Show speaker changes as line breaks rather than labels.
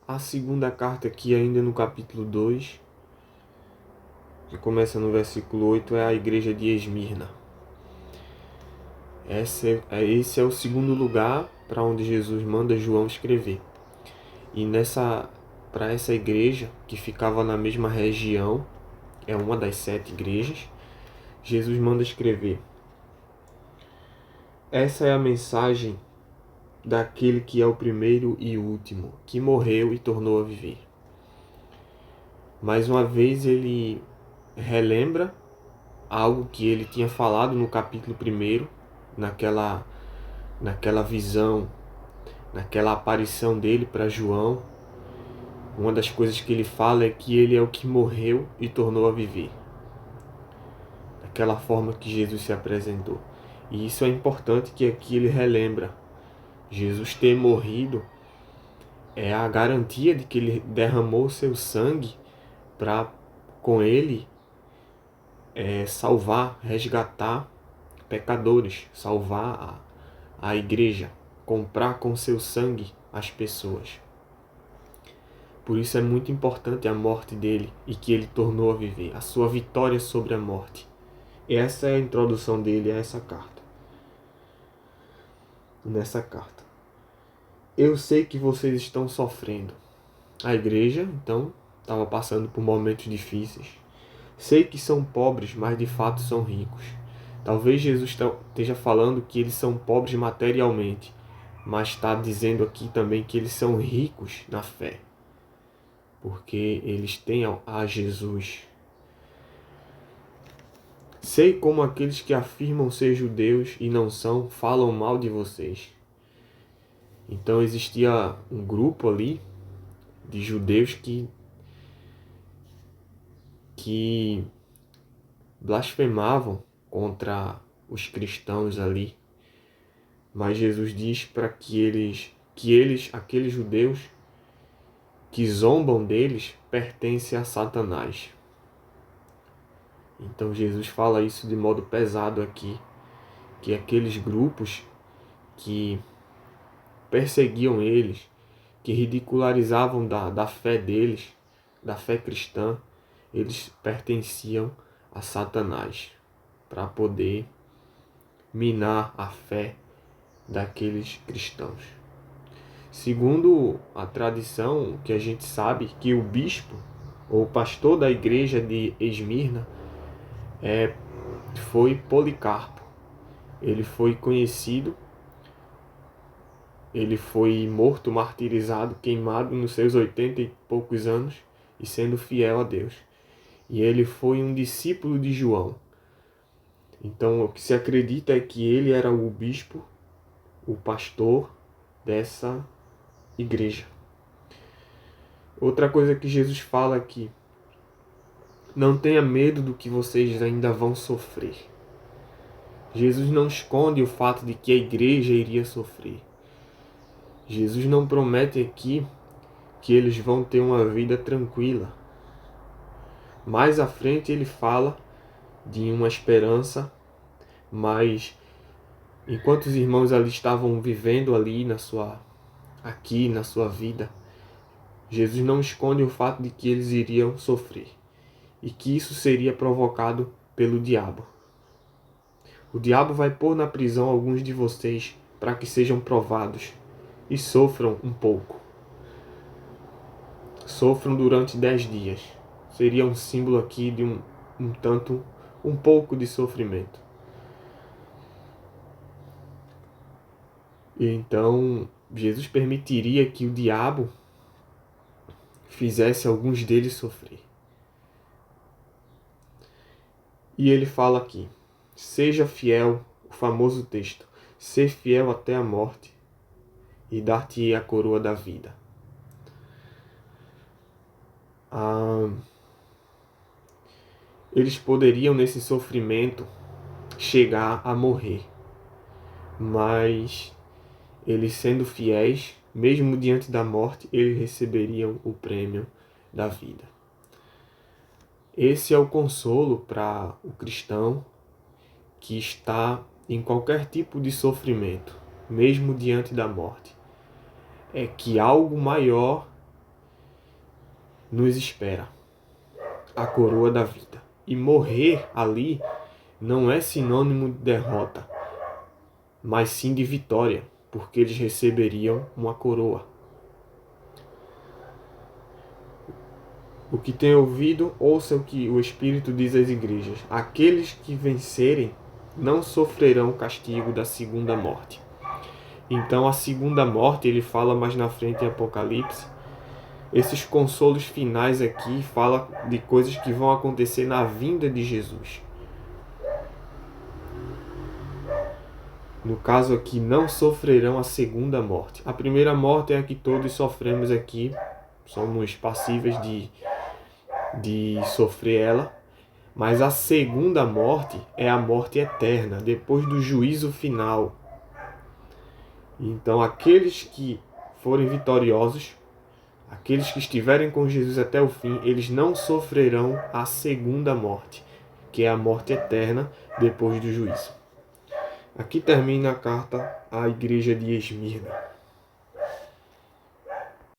a segunda carta aqui, ainda no capítulo 2, que começa no versículo 8, é a igreja de Esmirna. Esse é o segundo lugar para onde Jesus manda João escrever. E para essa igreja, que ficava na mesma região, é uma das 7 igrejas, Jesus manda escrever: essa é a mensagem daquele que é o primeiro e último, que morreu e tornou a viver. Mais uma vez ele relembra algo que ele tinha falado no capítulo 1, naquela visão, naquela aparição dele para João. Uma das coisas que ele fala é que ele é o que morreu e tornou a viver. Daquela forma que Jesus se apresentou. E isso é importante, que aqui ele relembra. Jesus ter morrido é a garantia de que ele derramou seu sangue para, com ele, salvar, resgatar pecadores, salvar a igreja, comprar com seu sangue as pessoas. Por isso é muito importante a morte dele e que ele tornou a viver, a sua vitória sobre a morte. Essa é a introdução dele a essa carta. Nessa carta: eu sei que vocês estão sofrendo. A igreja, então, estava passando por momentos difíceis. Sei que são pobres, mas de fato são ricos. Talvez Jesus esteja falando que eles são pobres materialmente, mas está dizendo aqui também que eles são ricos na fé, porque eles têm a Jesus. Sei como aqueles que afirmam ser judeus e não são, falam mal de vocês. Então existia um grupo ali de judeus que blasfemavam contra os cristãos ali. Mas Jesus diz para que aqueles judeus que zombam deles, pertencem a Satanás. Então Jesus fala isso de modo pesado aqui, que aqueles grupos que perseguiam eles, que ridicularizavam da fé deles, da fé cristã, eles pertenciam a Satanás, para poder minar a fé daqueles cristãos. Segundo a tradição, o que a gente sabe, que o bispo ou pastor da igreja de Esmirna foi Policarpo. Ele foi conhecido, ele foi morto, martirizado, queimado nos seus 80 e poucos anos, e sendo fiel a Deus. E ele foi um discípulo de João. Então o que se acredita é que ele era o bispo, o pastor dessa igreja. Outra coisa que Jesus fala aqui: não tenha medo do que vocês ainda vão sofrer. Jesus não esconde o fato de que a igreja iria sofrer. Jesus não promete aqui que eles vão ter uma vida tranquila. Mais à frente ele fala de uma esperança, mas enquanto os irmãos ali estavam vivendo ali na sua vida, Jesus não esconde o fato de que eles iriam sofrer e que isso seria provocado pelo diabo. O diabo vai pôr na prisão alguns de vocês para que sejam provados e sofram um pouco. Sofram durante 10 dias. Seria um símbolo aqui de um pouco de sofrimento. E então Jesus permitiria que o diabo fizesse alguns deles sofrer. E ele fala aqui: seja fiel, o famoso texto, ser fiel até a morte, e dar-te a coroa da vida. Eles poderiam nesse sofrimento chegar a morrer, mas eles sendo fiéis, mesmo diante da morte, eles receberiam o prêmio da vida. Esse é o consolo para o cristão que está em qualquer tipo de sofrimento, mesmo diante da morte. É que algo maior nos espera a coroa da vida. E morrer ali não é sinônimo de derrota, mas sim de vitória, porque eles receberiam uma coroa. O que tem ouvido, ouça o que o Espírito diz às igrejas. Aqueles que vencerem não sofrerão o castigo da segunda morte. Então a segunda morte, ele fala mais na frente em Apocalipse. Esses consolos finais aqui falam de coisas que vão acontecer na vinda de Jesus. No caso aqui, não sofrerão a segunda morte. A primeira morte é a que todos sofremos aqui. Somos passíveis de sofrer ela. Mas a segunda morte é a morte eterna, depois do juízo final. Então aqueles que forem vitoriosos, aqueles que estiverem com Jesus até o fim, eles não sofrerão a segunda morte, que é a morte eterna depois do juízo. Aqui termina a carta à igreja de Esmirna.